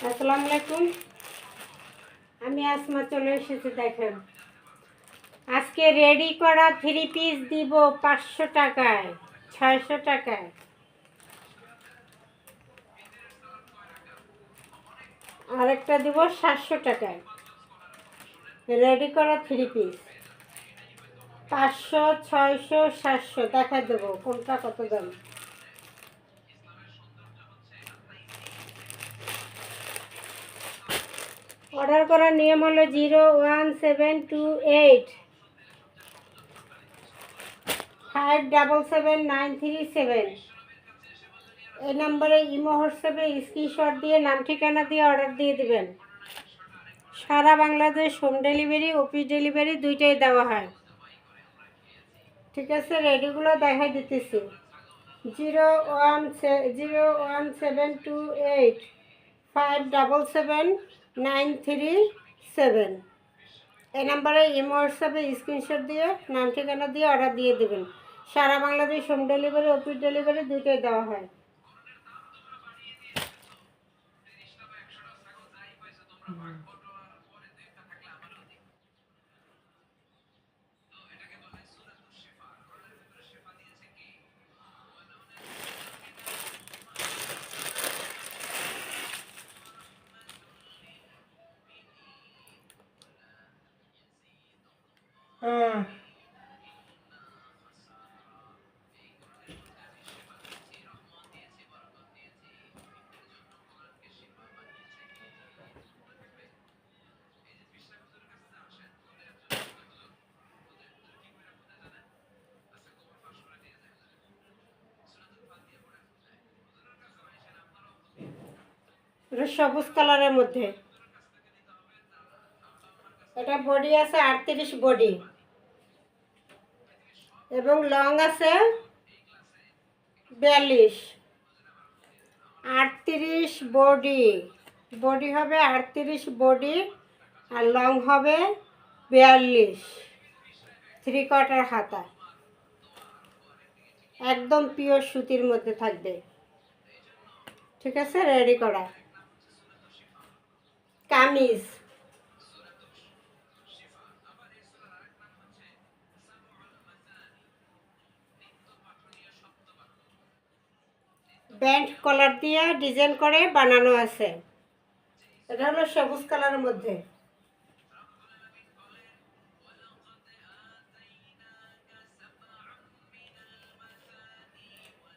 আসসালামু আলাইকুম। আমি আসমা চলে এসেছি। দেখেন, আজকে রেডি করা 3 পিস দিব 500 টাকায়, 600 টাকায়। আরেকটা দিব 700 টাকায়। রেডি করা 3 পিস 500, 600, 700 দেখা দেবো কোনটা কত দাম। অর্ডার করার নিয়ম হলো 01728 577 937। এই নম্বরে ইমো হোয়াটসঅ্যাপে স্ক্রিনশট দিয়ে নাম ঠিকানা দিয়ে অর্ডার দিয়ে দিবেন। সারা Bangladesh home delivery, office delivery দুইটাই দেওয়া হয়। ঠিক আছে, রেডিগুলো দেখাই দিতেছি। 01728 577 937। এই নাম্বারে ইমো হোয়াটসঅ্যাপে স্ক্রিনশট দিয়ে নাম ঠিকানা দিয়ে অর্ডার দিয়ে দেবেন। সারা Bangladesh home delivery, office delivery দুইটাই দেওয়া হয়। হ্যাঁ, এটা সবুজ কালারের মধ্যে। এটা বডি আছে 38 বডি এবং লং আছে 42। 38 বডি, বডি হবে 38 বডি, আর লং হবে 42। 3/4 হাতা, একদম পিওর সুতির মধ্যে থাকবে। ঠিক আছে, রেডি করা। কামিজ, ব্যান্ড কলার দিয়ে ডিজাইন করে বানানো আছে। এটা হলো সবুজ কালারের মধ্যে।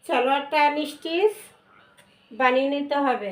সালোয়ারটা আনস্টিচ বানিয়ে নিতে হবে।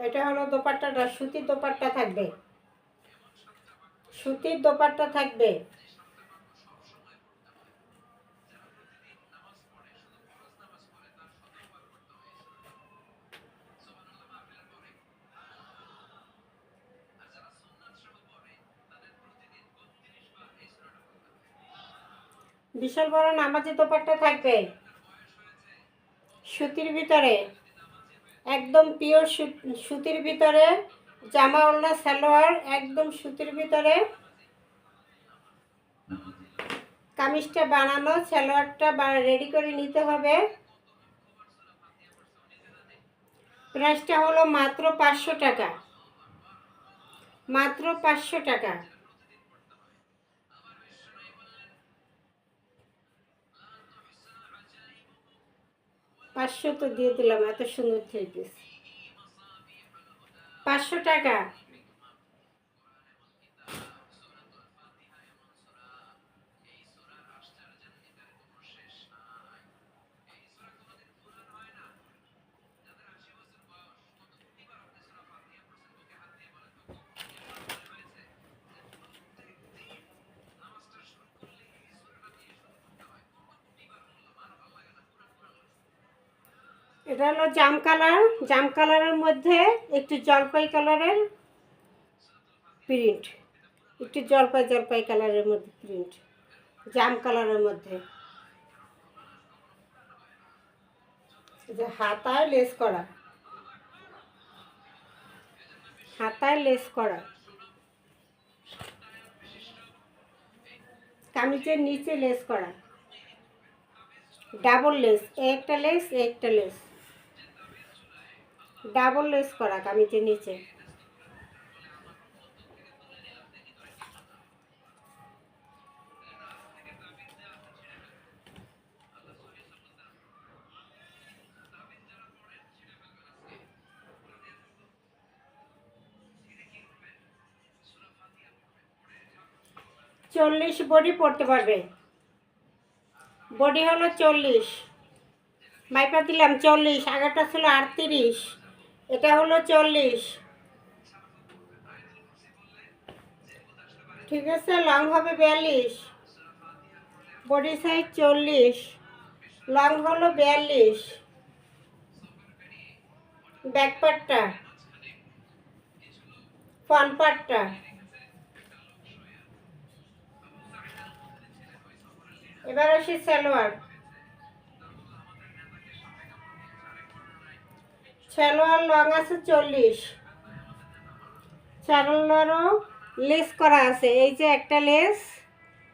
এটা হলো দোপাট্টাটা, সুতির দোপাট্টা থাকবে, সুতির দোপাট্টা থাকবে। বিশাল বড় নামাজি দোপাট্টা থাকবে, সুতির ভিতরে, একদম পিওর সুতির ভিতরে। জামা ওড়না সালোয়ার একদম সুতির ভিতরে। কামিজটা বানানো, সালোয়ারটা রেডি করে নিতে হবে। প্রাইসটা হলো মাত্র 500 টাকা, মাত্র 500 টাকা। 500 তো দিয়ে দিলাম, এত সুন্দর 3 পিস 500 টাকা। এটা হলো জাম কালার, জাম কালারের মধ্যে একটু জলপাই কালারের প্রিন্ট, একটু জলপাই জলপাই কালারের মধ্যে প্রিন্ট, জাম কালারের মধ্যে। যে হাতায় লেস করা, হাতায় লেস করা। কামিজের নিচে লেস করা, ডাবল লেস, একটা লেস একটা লেস, ডাবল লেস করা কামিজের নিচে। চল্লিশ বডি পড়তে পারবে, বডি হলো 40, মাইপা দিলাম 40, আগেরটা ছিল 38, এটা হলো 40, ঠিক আছে। লং হবে 42, বডি সাইজ 40, লং হলো 42, ব্যাক পার্টটা, ফ্রন্ট পার্টটা, এবার আসি সালোয়ার। সালোয়ার লং আছে 40, সালোয়ারও লেস করা আছে, এই যে একটা লেস,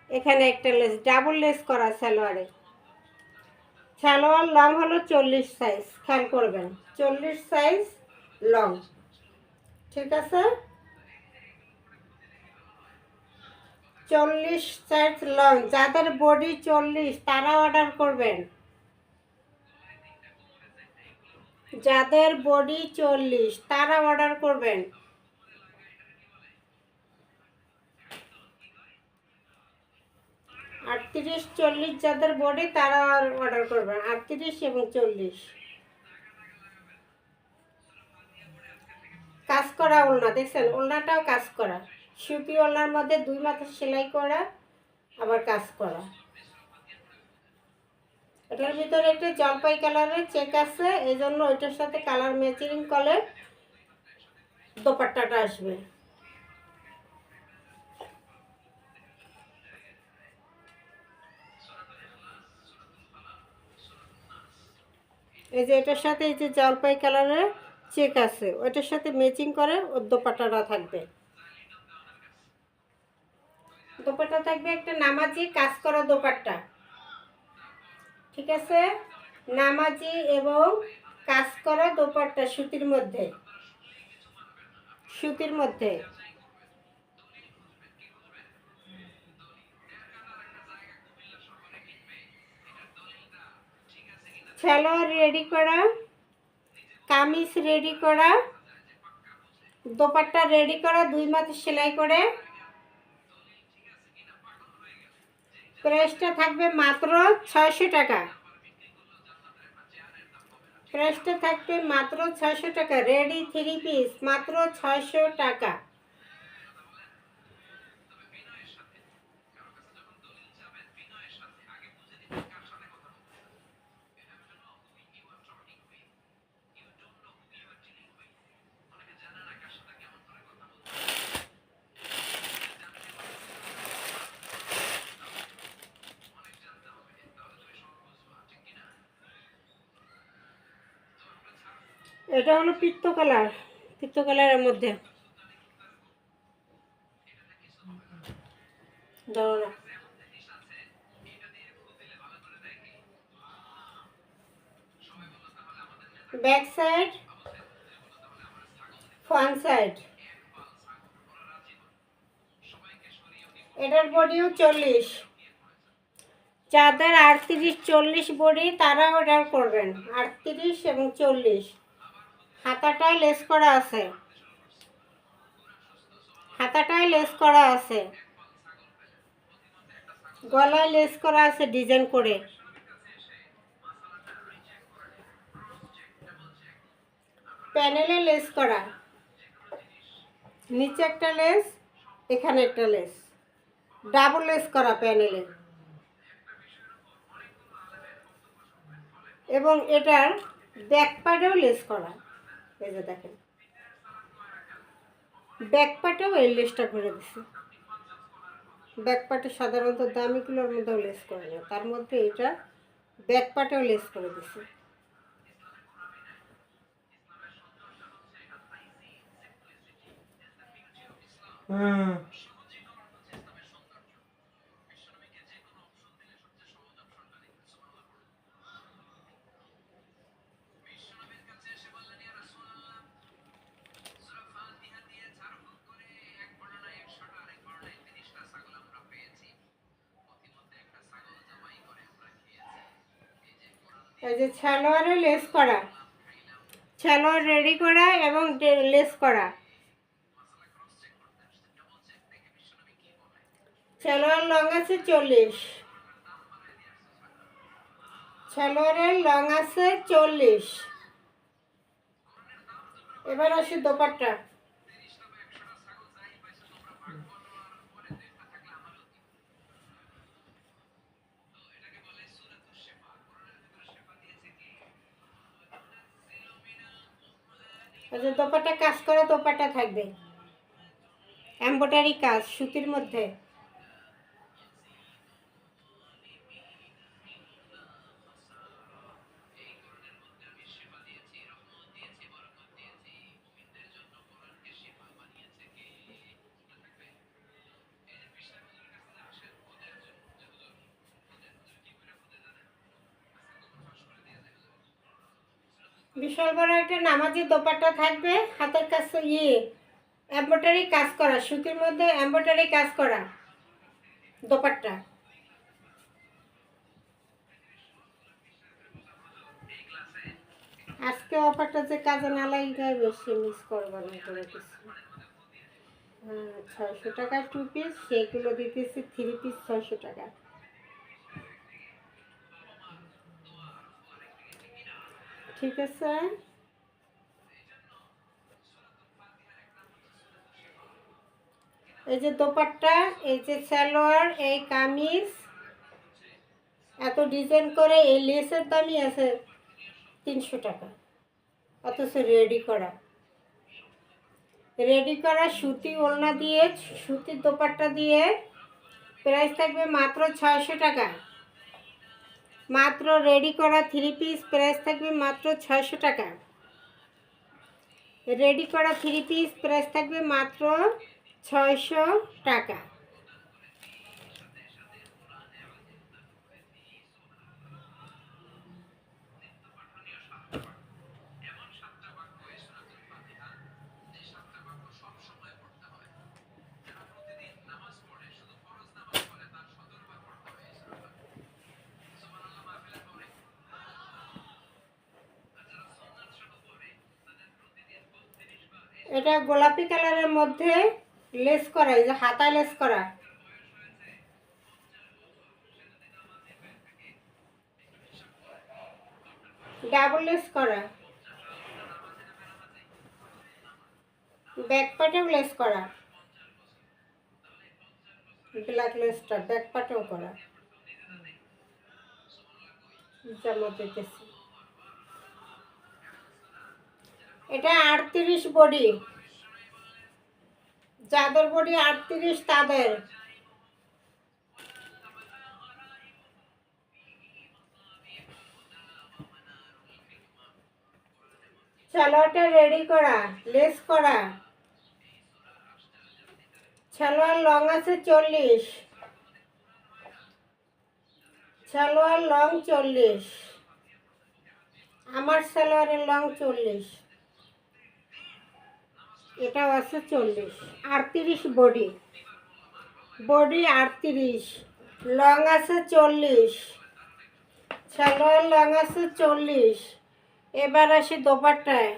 এখানে একটা লেস, ডাবল লেস করা সালোয়ারে। সালোয়ার লং হলো 40 সাইজ, খেয়াল করবেন 40 সাইজ লং, ঠিক আছে। 40 সাইজ লং, যাদের বডি 40 তারা অর্ডার করবেন, যাদের বডি 40 তারা অর্ডার করবেন। 38 40 যাদের বডি তারা অর্ডার করবেন, 38 এবং 40। কাজ করা ওড়না দেখছেন, ওড়নাটাও কাজ করা, সুতি ওড়নার মধ্যে 2 মাথা সেলাই করা, আবার কাজ করা। এটার ভিতরে একটা জলপাই কালারের চেক আছে, এই জন্য ওইটার সাথে কালার ম্যাচিং করে দোপাট্টাটা আসবে। এই যে এটার সাথে এই যে জলপাই কালারের চেক আছে, ওইটার সাথে ম্যাচিং করে ওর দোপাট্টাটা থাকবে। দোপাট্টা থাকবে একটা নামাজি কাজ করা দোপাট্টা, ঠিক আছে। নামাজি এবং কাজ করা দোপাট্টা সুতির মধ্যে, সুতির মধ্যে। সালোয়ার রেডি করা, কামিজ রেডি করা, দোপাট্টা রেডি করা, 2 মাথা সেলাই করে। প্রাইসটা থাকবে মাত্র 600 টাকা, প্রাইসটা থাকবে মাত্র 600 টাকা। রেডি 3 পিস মাত্র 600 টাকা। এটা হলো পিত্ত কালার, পিত্ত কালারের মধ্যে দাও না। ব্যাক সাইড, ফ্রন্ট সাইড, এটার বডিও 40, যাদের 38 40 বডি তারা অর্ডার করবেন, 38 এবং 40। হাতাটায় লেস করা আছে, হাতাটায় লেস করা আছে, গলায় লেস করা আছে ডিজাইন করে। প্যানেলে লেস করা, নিচে একটা লেস, এখানে একটা লেস, ডাবল লেস করা প্যানেলে। এবং এটার ব্যাক পার্টেও লেস করা, এই যে দেখেন ব্যাক পার্টেও এই লেসটা করে দিছে। ব্যাক পার্টে সাধারণত দামিগুলোর মধ্যেও লেস করে না, তার মধ্যে এটা ব্যাক পার্টেও লেস করে দিছে। এই যে সালোয়ারে লেস করা, সালোয়ার রেডি করা এবং লেস করা। সালোয়ার লং আছে 40, সালোয়ারের লং আছে 40। এবার আসি দোপাট্টা। দোপাট্টা কাজ করা দোপাট্টা থাকবে, এমব্রয়ডারি কাজ সুতির মধ্যে। বিশাল বড় একটা নামাজি দোপাট্টা থাকবে, হাতের কাছে এমব্রয়ডারি কাজ করা, সুতির মধ্যে এমব্রয়ডারি কাজ করা দোপাট্টা। আজকে অফারটা যে কাজে না লাগে বেশি মিস করবো না করে কিছু। 600 টাকা 2 পিস, সেগুলো দিতেছি 3 পিস 600 টাকা। ঠিক আছে, এই যে দোপাট্টা, এই যে সালোয়ার, এই কামিজ, এত ডিজাইন করে এই লেসের দামই আছে 300 টাকা, অথচ রেডি করা সুতি ওড়না দিয়ে, সুতির দোপাট্টা দিয়ে প্রাইস থাকবে মাত্র 600 টাকা। মাত্র রেডি করা 3 পিস প্রাইস থাকবে মাত্র 600 টাকা। রেডি করা 3 পিস প্রাইস থাকবে মাত্র 600 টাকা। এটা গোলাপি কালারের মধ্যে লেস করা, এই যে হাতা লেস করা, ডাবল লেস করা, ব্যাক পার্টেও লেস করা, ব্ল্যাক লেসটা ব্যাক পার্টেও করা। জামা দিতেছি, এটা 38 বডি, যাদের বডি 38 তাদের। সালোয়ারটা রেডি করা, লেস করা, সালোয়ার লং আছে 40, সালোয়ার লং 40, আমার সালোয়ারের লং 40, এটাও আছে 40। 38 বডি, বডি 38, লং আছে 40, সালোয়ার লং আছে 40। এবার আসি দোপাট্টায়।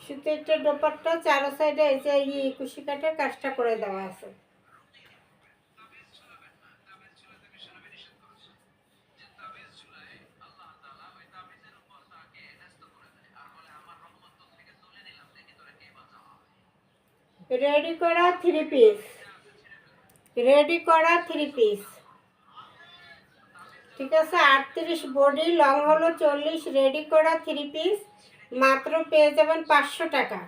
শুধু একটা দোপাট্টা, চারো সাইডে এই যে কুশি কাটের কাজটা করে দেওয়া আছে। রেডি করা 3 পিস, রেডি করা 3 পিস। ঠিক আছে, 38 বডি, লং হলো 40, রেডি করা 3 পিস মাত্র পেয়ে যাবেন 500 টাকা।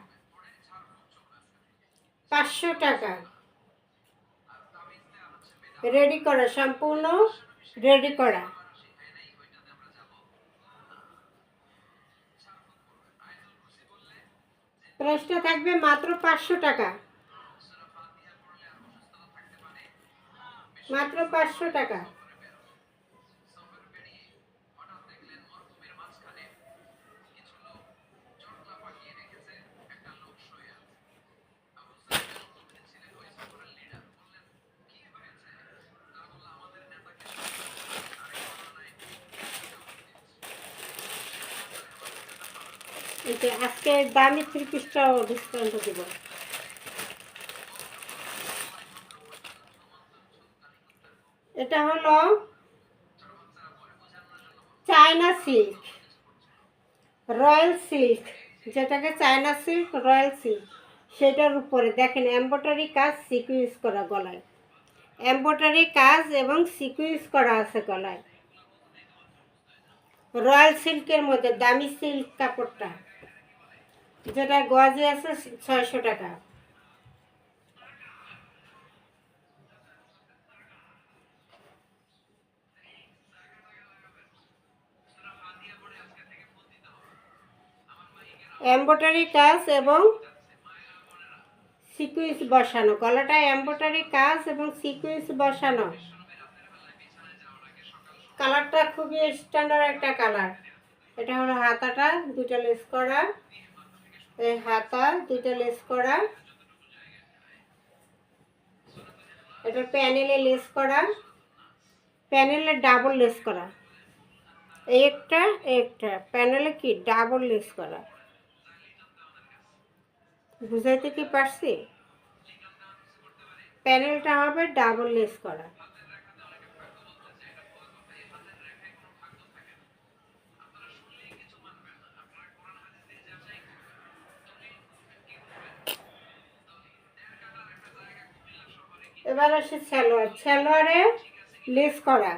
500 টাকা রেডি করা, সম্পূর্ণ রেডি করা। প্রাইসটা থাকবে মাত্র 500 টাকা, মাত্র 500 টাকা। ডিসকাউন্টে, আজকে দামি 3 পিসটাও ডিসকাউন্টে দেব। এটা হলো চায়না সিল্ক, রয়্যাল সিল্ক, যেটাকে চায়না সিল্ক রয়্যাল সিল্ক, সেটার উপরে দেখেন এমব্রয়ডারি কাজ সিকুয়েন্স করা গলায়, এমব্রয়ডারি কাজ এবং সিকুয়েন্স করা আছে গলায়। রয়্যাল সিল্কের মধ্যে দামি সিল্ক কাপড়টা, যেটা গজে আছে 600 টাকা। এমব্রয়ডারি কাজ এবং সিকুয়েন্স বসানো, গলাটা এমব্রয়ডারি কাজ এবং সিকুয়েন্স বসানো। কালারটা খুবই স্ট্যান্ডার্ড একটা কালার। এটা হলো হাতাটা, 2টা লেস করা, এই হাতা 2টা লেস করা, এটা প্যানেলে লেস করা, প্যানেলে ডাবল লেস করা, এই একটা প্যানেলে কি ডাবল লেস করা। বুঝাইতে কি পারছি? প্যানেলটা হবে ডাবল লেস করা। এবার আসে সালোয়ার, সালোয়ারে লেস করা,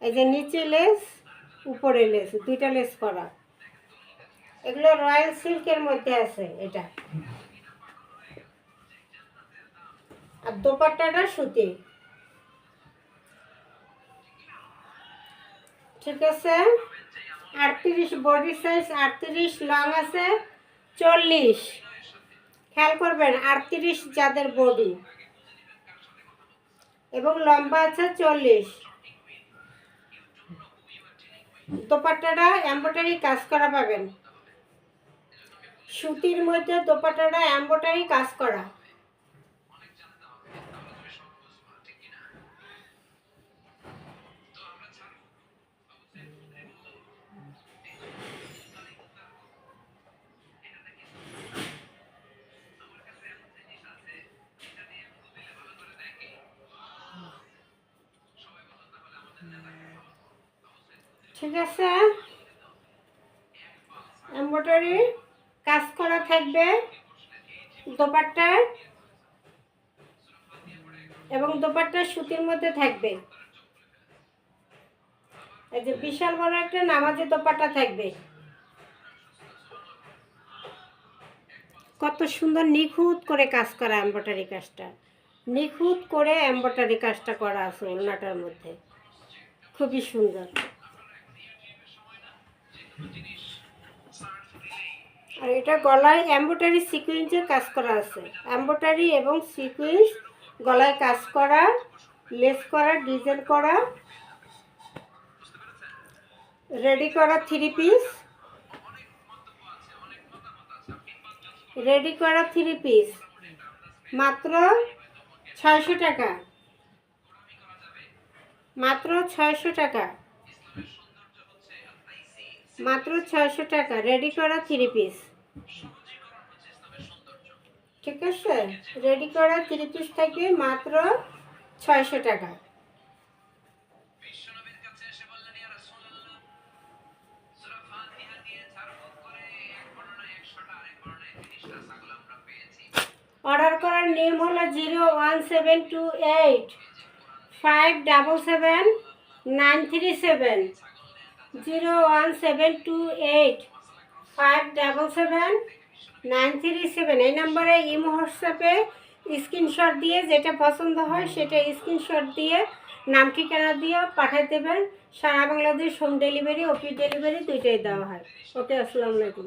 এই যে নিচে লেস উপরে লেস, 2টা লেস করা। এগুলো রয়্যাল সিল্কের মধ্যে আছে এটা। আর দোপাট্টাটা সুতি, ঠিক আছে। 38 বডি সাইজ, 38 লং আছে 40। খেয়াল করবেন 38 যাদের বডি এবং লম্বা আছে 40। দোপাট্টাটা এমব্রয়ডারি কাজ করা পাবেন, সুতির মধ্যে দোপাট্টাটা এমব্রয়ডারি কাজ করা। ঠিক আছে, এমব্রয়ডারি কাজ করা থাকবে দোপাট্টায় এবং দোপাট্টা সুতির মধ্যে থাকবে। এই যে বিশাল বড় একটা নামাজি দোপাট্টা থাকবে, কত সুন্দর নিখুঁত করে কাজ করা এমব্রয়ডারি কাজটা, নিখুঁত করে এমব্রয়ডারি কাজটা করা আছে ওড়নাটার মধ্যে, খুবই সুন্দর। আর এটা গলায় এমব্রয়ডারি সিকুয়েন্সের কাজ করা আছে, এমব্রয়ডারি এবং সিকুয়েন্স গলায় কাজ করা, লেস করা, ডিজাইন করা, রেডি করা 3 পিস, রেডি করা 3 পিস মাত্র 600 টাকা, মাত্র 600 টাকা, মাত্র 600 টাকা রেডি করা 3 পিস। ঠিক আছে, রেডি করা 3 পিস থাকবে মাত্র 600 টাকা। অর্ডার করার নেম হলো 01728 577 937, 01728 577 937। এই নম্বরে ইমো হোয়াটসঅ্যাপে স্ক্রিনশট দিয়ে যেটা পছন্দ হয় সেটা স্ক্রিনশট দিয়ে নাম ঠিকানা দিয়ে পাঠিয়ে দেবেন। সারা Bangladesh home delivery, office delivery দুইটাই দেওয়া হয়। ওকে, আসসালামু আলাইকুম।